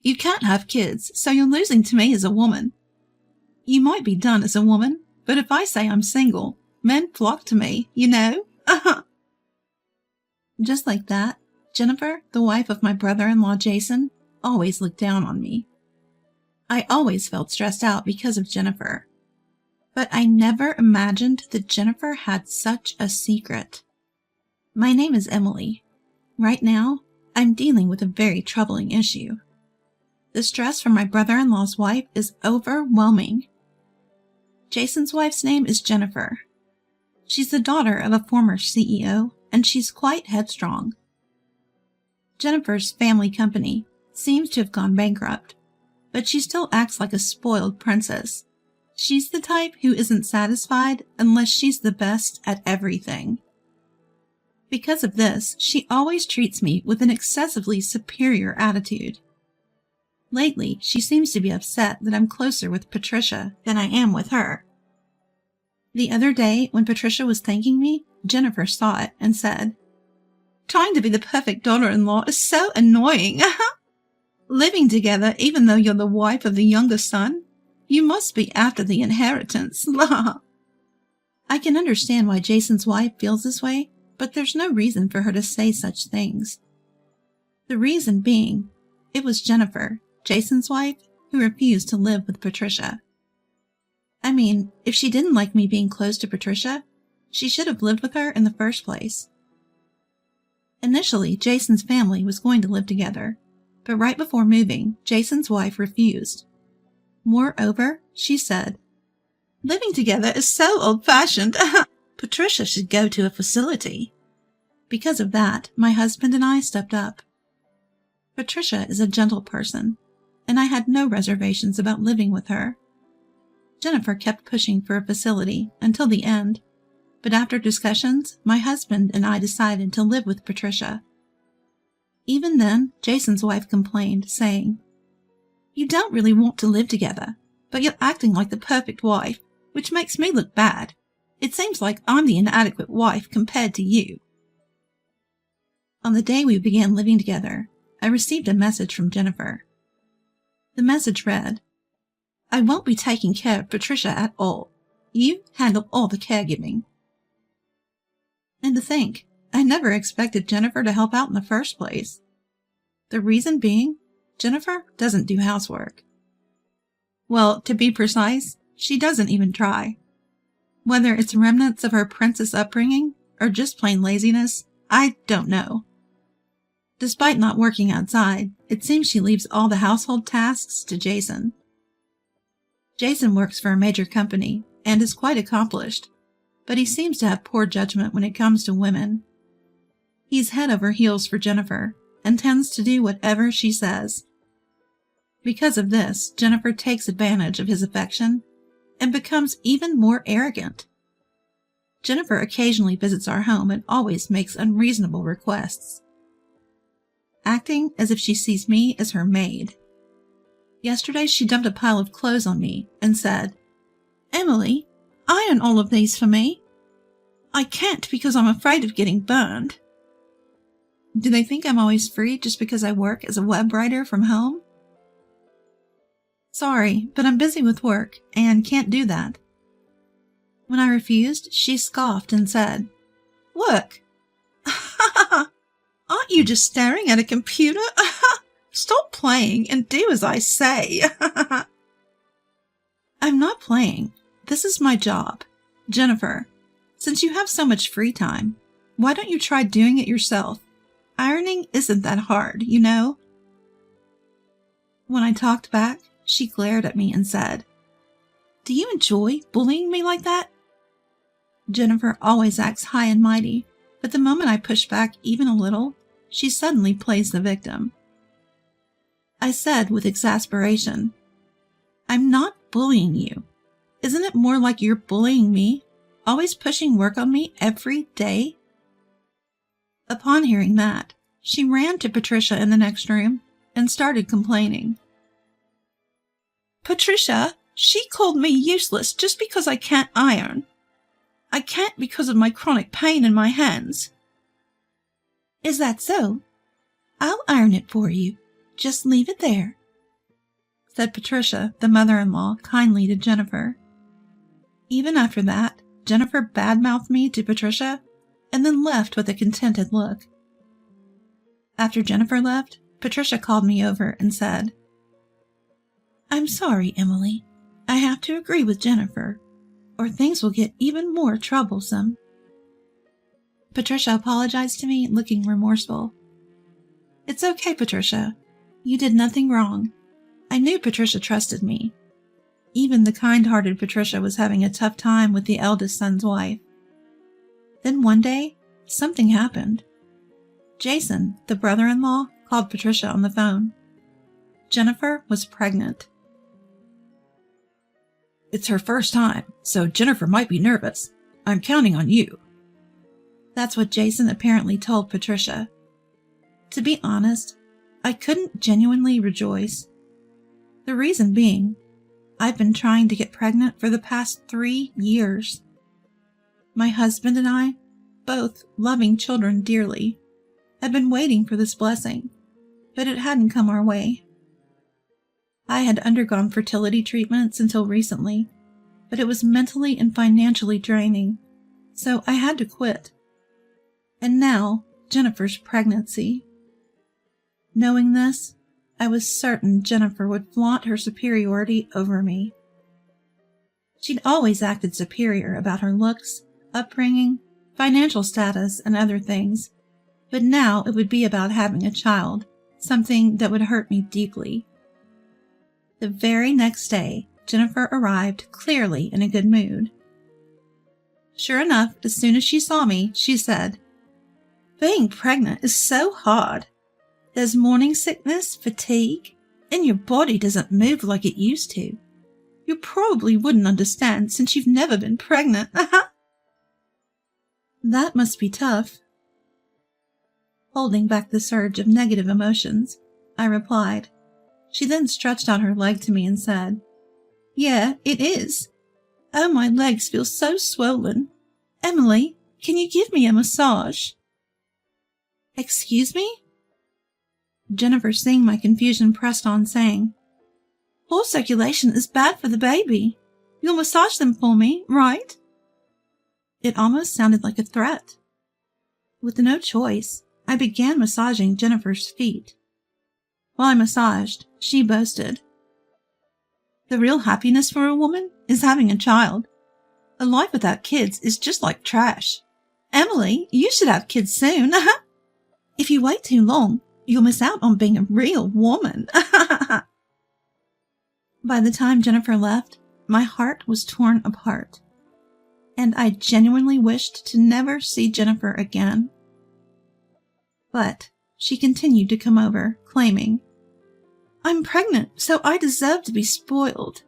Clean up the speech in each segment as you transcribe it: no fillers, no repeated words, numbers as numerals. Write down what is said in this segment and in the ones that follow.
You can't have kids, so you're losing to me as a woman. You might be done as a woman, but if I say I'm single, men flock to me, you know? Just like that, Jennifer, the wife of my brother-in-law Jason, always looked down on me. I always felt stressed out because of Jennifer. But I never imagined that Jennifer had such a secret. My name is Emily. Right now, I'm dealing with a very troubling issue. The stress from my brother-in-law's wife is overwhelming. Jason's wife's name is Jennifer. She's the daughter of a former CEO, and she's quite headstrong. Jennifer's family company seems to have gone bankrupt, but she still acts like a spoiled princess. She's the type who isn't satisfied unless she's the best at everything. Because of this, she always treats me with an excessively superior attitude. Lately, she seems to be upset that I'm closer with Patricia than I am with her. The other day, when Patricia was thanking me, Jennifer saw it and said, "Trying to be the perfect daughter-in-law is so annoying. Living together even though you're the wife of the younger son? You must be after the inheritance." I can understand why Jason's wife feels this way, but there's no reason for her to say such things. The reason being, it was Jennifer, Jason's wife, who refused to live with Patricia. I mean, if she didn't like me being close to Patricia, she should have lived with her in the first place. Initially, Jason's family was going to live together, but right before moving, Jason's wife refused. Moreover, she said, "Living together is so old-fashioned. Patricia should go to a facility." Because of that, my husband and I stepped up. Patricia is a gentle person, and I had no reservations about living with her. Jennifer kept pushing for a facility until the end, but after discussions, my husband and I decided to live with Patricia. Even then, Jason's wife complained, saying, "You don't really want to live together, but you're acting like the perfect wife, which makes me look bad. It seems like I'm the inadequate wife compared to you." On the day we began living together, I received a message from Jennifer. The message read, "I won't be taking care of Patricia at all. You handle all the caregiving." And to think, I never expected Jennifer to help out in the first place. The reason being, Jennifer doesn't do housework. Well, to be precise, she doesn't even try. Whether it's remnants of her princess upbringing or just plain laziness, I don't know. Despite not working outside, it seems she leaves all the household tasks to Jason. Jason works for a major company and is quite accomplished, but he seems to have poor judgment when it comes to women. He's head over heels for Jennifer and tends to do whatever she says. Because of this, Jennifer takes advantage of his affection and becomes even more arrogant. Jennifer occasionally visits our home and always makes unreasonable requests, acting as if she sees me as her maid. Yesterday, she dumped a pile of clothes on me and said, "Emily, iron all of these for me." "I can't because I'm afraid of getting burned." Do they think I'm always free just because I work as a web writer from home? Sorry, but I'm busy with work and can't do that. When I refused, she scoffed and said, "Work? Aren't you just staring at a computer? Stop playing and do as I say." I'm not playing. This is my job. Jennifer, since you have so much free time, why don't you try doing it yourself? Ironing isn't that hard, you know? When I talked back, she glared at me and said, "Do you enjoy bullying me like that?" Jennifer always acts high and mighty, but the moment I push back even a little, she suddenly plays the victim. I said with exasperation, "I'm not bullying you. Isn't it more like you're bullying me, always pushing work on me every day?" Upon hearing that, she ran to Patricia in the next room and started complaining. "Patricia, she called me useless just because I can't iron. I can't because of my chronic pain in my hands." "Is that so? I'll iron it for you. Just leave it there. said Patricia, the mother-in-law, kindly to Jennifer. Even after that, Jennifer badmouthed me to Patricia and then left with a contented look. After Jennifer left, Patricia called me over and said, "I'm sorry, Emily. I have to agree with Jennifer, or things will get even more troublesome." Patricia apologized to me, looking remorseful. "It's okay, Patricia. You did nothing wrong. I knew Patricia trusted me." Even the kind-hearted Patricia was having a tough time with the eldest son's wife. Then one day, something happened. Jason, the brother-in-law, called Patricia on the phone. Jennifer was pregnant. "It's her first time, so Jennifer might be nervous. I'm counting on you." That's what Jason apparently told Patricia. To be honest, I couldn't genuinely rejoice. The reason being, I've been trying to get pregnant for the past 3 years. My husband and I, both loving children dearly, had been waiting for this blessing, but it hadn't come our way. I had undergone fertility treatments until recently, but it was mentally and financially draining, so I had to quit. And now, Jennifer's pregnancy. Knowing this, I was certain Jennifer would flaunt her superiority over me. She'd always acted superior about her looks, upbringing, financial status, and other things, but now it would be about having a child, something that would hurt me deeply. The very next day, Jennifer arrived clearly in a good mood. Sure enough, as soon as she saw me, she said, "Being pregnant is so hard. There's morning sickness, fatigue, and your body doesn't move like it used to. You probably wouldn't understand since you've never been pregnant." That must be tough. Holding back the surge of negative emotions, I replied. She then stretched out her leg to me and said, "Yeah, it is. Oh, my legs feel so swollen. Emily, can you give me a massage?" "Excuse me?" Jennifer, seeing my confusion, pressed on, saying, "Poor circulation is bad for the baby. You'll massage them for me, right?" It almost sounded like a threat. With no choice, I began massaging Jennifer's feet. While I massaged, she boasted, "The real happiness for a woman is having a child. A life without kids is just like trash. Emily, you should have kids soon. If you wait too long, you'll miss out on being a real woman." By the time Jennifer left, my heart was torn apart, and I genuinely wished to never see Jennifer again. But she continued to come over, claiming, "I'm pregnant, so I deserve to be spoiled."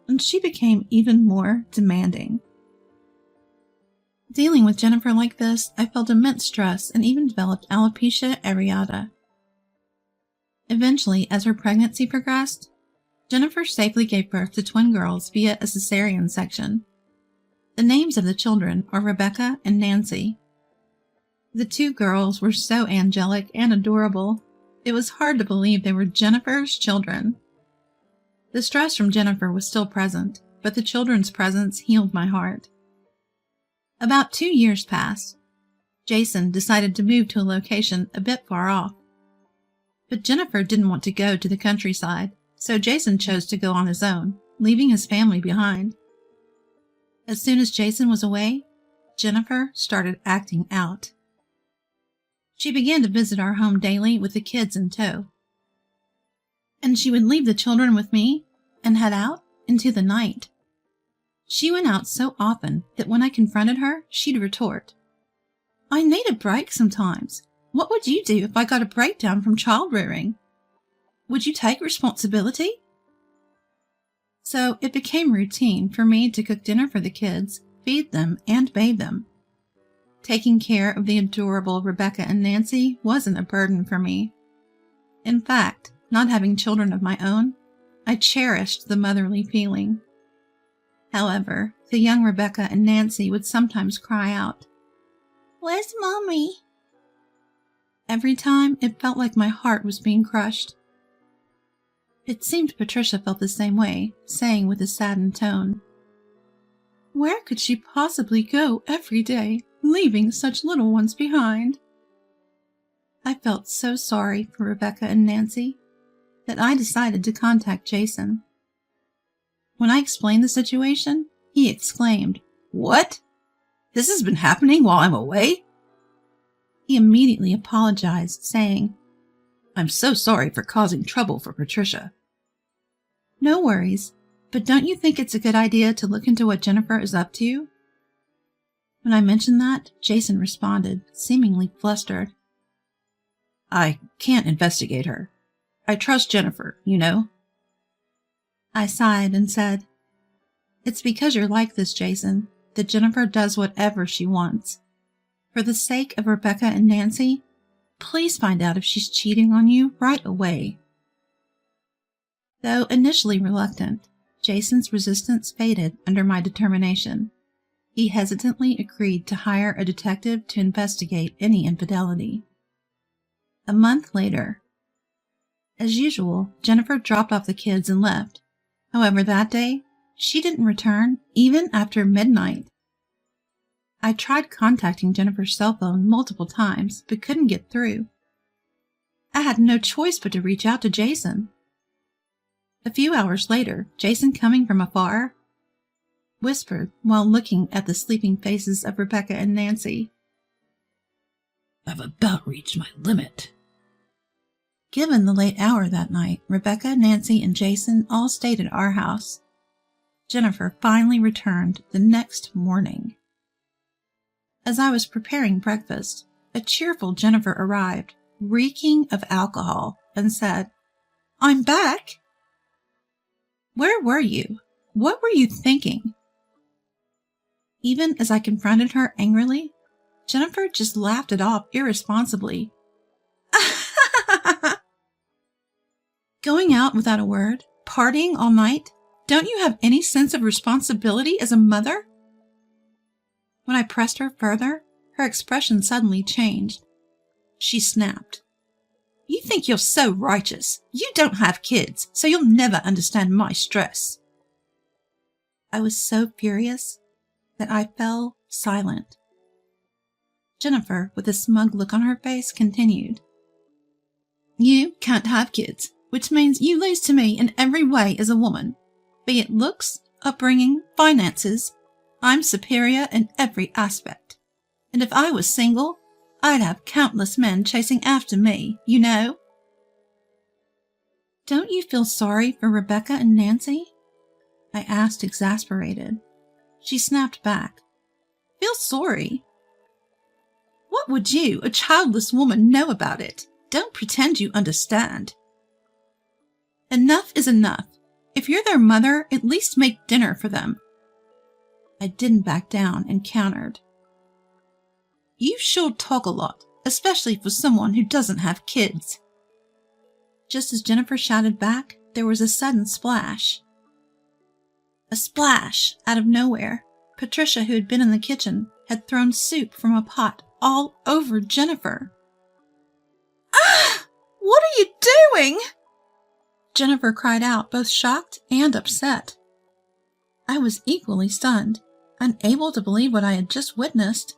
And she became even more demanding. Dealing with Jennifer like this, I felt immense stress and even developed alopecia areata. Eventually, as her pregnancy progressed, Jennifer safely gave birth to twin girls via a cesarean section. The names of the children are Rebecca and Nancy. The 2 girls were so angelic and adorable, it was hard to believe they were Jennifer's children. The stress from Jennifer was still present, but the children's presence healed my heart. About 2 years passed. Jason decided to move to a location a bit far off. But Jennifer didn't want to go to the countryside, so Jason chose to go on his own, leaving his family behind. As soon as Jason was away, Jennifer started acting out. She began to visit our home daily with the kids in tow. And she would leave the children with me and head out into the night. She went out so often that when I confronted her, she'd retort, "I need a break sometimes. What would you do if I got a breakdown from child rearing? Would you take responsibility?" So it became routine for me to cook dinner for the kids, feed them, and bathe them. Taking care of the adorable Rebecca and Nancy wasn't a burden for me. In fact, not having children of my own, I cherished the motherly feeling. However, the young Rebecca and Nancy would sometimes cry out, "Where's Mommy?" Every time, it felt like my heart was being crushed. It seemed Patricia felt the same way, saying with a saddened tone, "Where could she possibly go every day, leaving such little ones behind?" I felt so sorry for Rebecca and Nancy that I decided to contact Jason. When I explained the situation, he exclaimed, "What? This has been happening while I'm away?" He immediately apologized, saying, "I'm so sorry for causing trouble for Patricia." "No worries, but don't you think it's a good idea to look into what Jennifer is up to?" When I mentioned that, Jason responded, seemingly flustered, "I can't investigate her. I trust Jennifer, you know." I sighed and said, "It's because you're like this, Jason, that Jennifer does whatever she wants. For the sake of Rebecca and Nancy, please find out if she's cheating on you right away." Though initially reluctant, Jason's resistance faded under my determination. He hesitantly agreed to hire a detective to investigate any infidelity. A month later, as usual, Jennifer dropped off the kids and left. However, that day, she didn't return even after midnight. I tried contacting Jennifer's cell phone multiple times, but couldn't get through. I had no choice but to reach out to Jason. A few hours later, Jason, coming from afar, whispered while looking at the sleeping faces of Rebecca and Nancy, "I've about reached my limit." Given the late hour that night, Rebecca, Nancy, and Jason all stayed at our house. Jennifer finally returned the next morning. As I was preparing breakfast, a cheerful Jennifer arrived, reeking of alcohol, and said, "I'm back." "Where were you? What were you thinking?" Even as I confronted her angrily, Jennifer just laughed it off irresponsibly. "Going out without a word? Partying all night? Don't you have any sense of responsibility as a mother?" When I pressed her further, her expression suddenly changed. She snapped, "You think you're so righteous. You don't have kids, so you'll never understand my stress." I was so furious that I fell silent. Jennifer, with a smug look on her face, continued, "You can't have kids, which means you lose to me in every way as a woman, be it looks, upbringing, finances. I'm superior in every aspect. And if I was single, I'd have countless men chasing after me, you know." "Don't you feel sorry for Rebecca and Nancy?" I asked, exasperated. She snapped back, "Feel sorry? What would you, a childless woman, know about it? Don't pretend you understand. Enough is enough. If you're their mother, at least make dinner for them." I didn't back down and countered, "You sure talk a lot, especially for someone who doesn't have kids." Just as Jennifer shouted back, there was a sudden splash. A splash out of nowhere. Patricia, who had been in the kitchen, had thrown soup from a pot all over Jennifer. "Ah! What are you doing?" Jennifer cried out, both shocked and upset. I was equally stunned, unable to believe what I had just witnessed.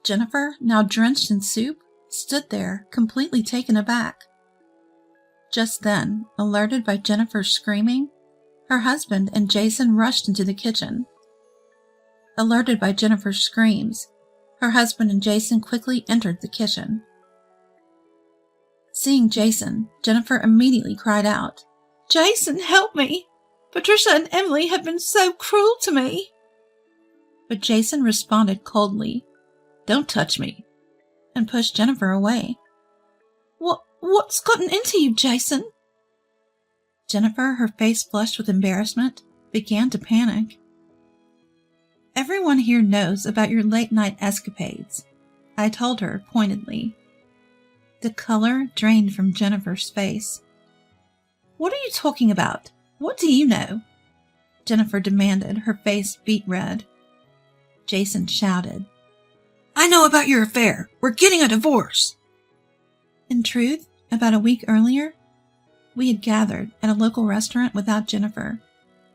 Jennifer, now drenched in soup, stood there, completely taken aback. Just then, alerted by Jennifer's screaming, her husband and Jason rushed into the kitchen. Alerted by Jennifer's screams, her husband and Jason quickly entered the kitchen. Seeing Jason, Jennifer immediately cried out, "Jason, help me! Patricia and Emily have been so cruel to me." But Jason responded coldly, "Don't touch me," and pushed Jennifer away. What's gotten into you, Jason?" Jennifer, her face flushed with embarrassment, began to panic. "Everyone here knows about your late-night escapades," I told her pointedly. The color drained from Jennifer's face. "What are you talking about? What do you know?" Jennifer demanded, her face beet red. Jason shouted, "I know about your affair. We're getting a divorce." In truth, about a week earlier, We had gathered at a local restaurant without Jennifer.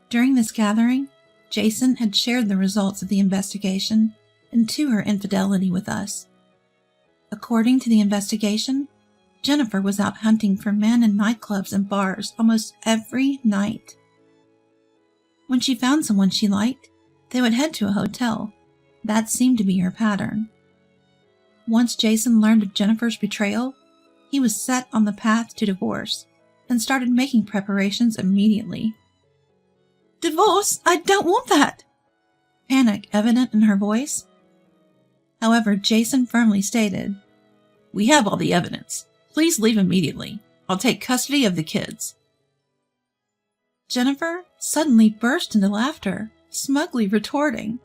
During this gathering, Jason had shared the results of the investigation into her infidelity with us. According to the investigation, Jennifer was out hunting for men in nightclubs and bars almost every night. When she found someone she liked, they would head to a hotel. That seemed to be her pattern. Once Jason learned of Jennifer's betrayal, he was set on the path to divorce and started making preparations immediately. "Divorce? I don't want that!" Panic evident in her voice. However, Jason firmly stated, "We have all the evidence. Please leave immediately. I'll take custody of the kids." Jennifer suddenly burst into laughter, smugly retorting,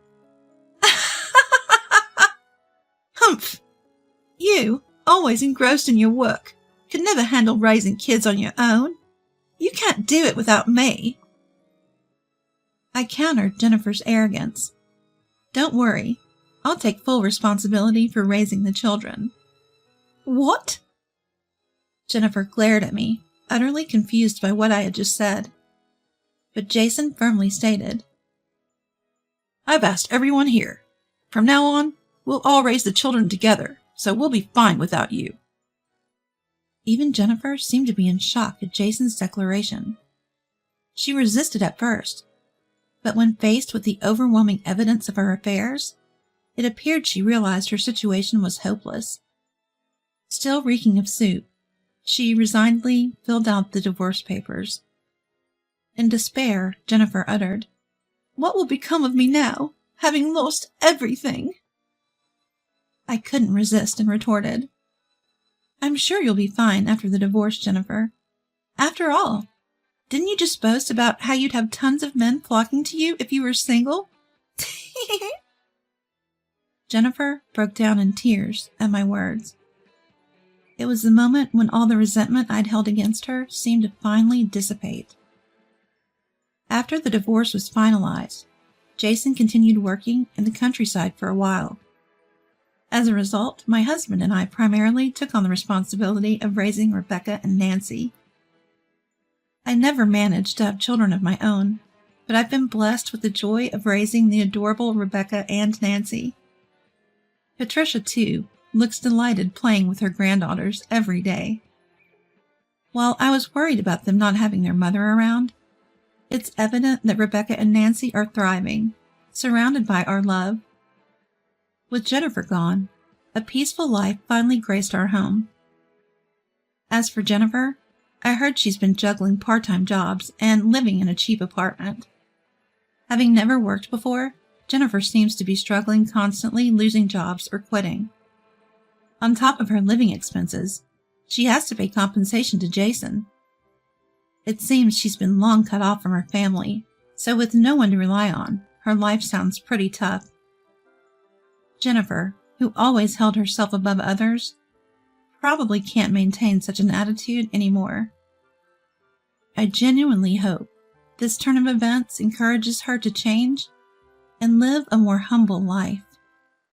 "Humph! You, always engrossed in your work, could never handle raising kids on your own. You can't do it without me." I countered Jennifer's arrogance. "Don't worry, I'll take full responsibility for raising the children." "What?" Jennifer glared at me, utterly confused by what I had just said. But Jason firmly stated, "I've asked everyone here. From now on, we'll all raise the children together, so we'll be fine without you." Even Jennifer seemed to be in shock at Jason's declaration. She resisted at first, but when faced with the overwhelming evidence of her affairs, it appeared she realized her situation was hopeless. Still reeking of soup, she resignedly filled out the divorce papers. In despair, Jennifer uttered, "What will become of me now, having lost everything?" I couldn't resist and retorted, "I'm sure you'll be fine after the divorce, Jennifer. After all, didn't you just boast about how you'd have tons of men flocking to you if you were single?" Jennifer broke down in tears at my words. It was the moment when all the resentment I'd held against her seemed to finally dissipate. After the divorce was finalized, Jason continued working in the countryside for a while. As a result, my husband and I primarily took on the responsibility of raising Rebecca and Nancy. I never managed to have children of my own, but I've been blessed with the joy of raising the adorable Rebecca and Nancy. Patricia, too, looks delighted playing with her granddaughters every day. While I was worried about them not having their mother around, it's evident that Rebecca and Nancy are thriving, surrounded by our love. With Jennifer gone, a peaceful life finally graced our home. As for Jennifer, I heard she's been juggling part-time jobs and living in a cheap apartment. Having never worked before, Jennifer seems to be struggling constantly losing jobs or quitting. On top of her living expenses, she has to pay compensation to Jason. It seems she's been long cut off from her family, so with no one to rely on, her life sounds pretty tough. Jennifer, who always held herself above others, probably can't maintain such an attitude anymore. I genuinely hope this turn of events encourages her to change and live a more humble life.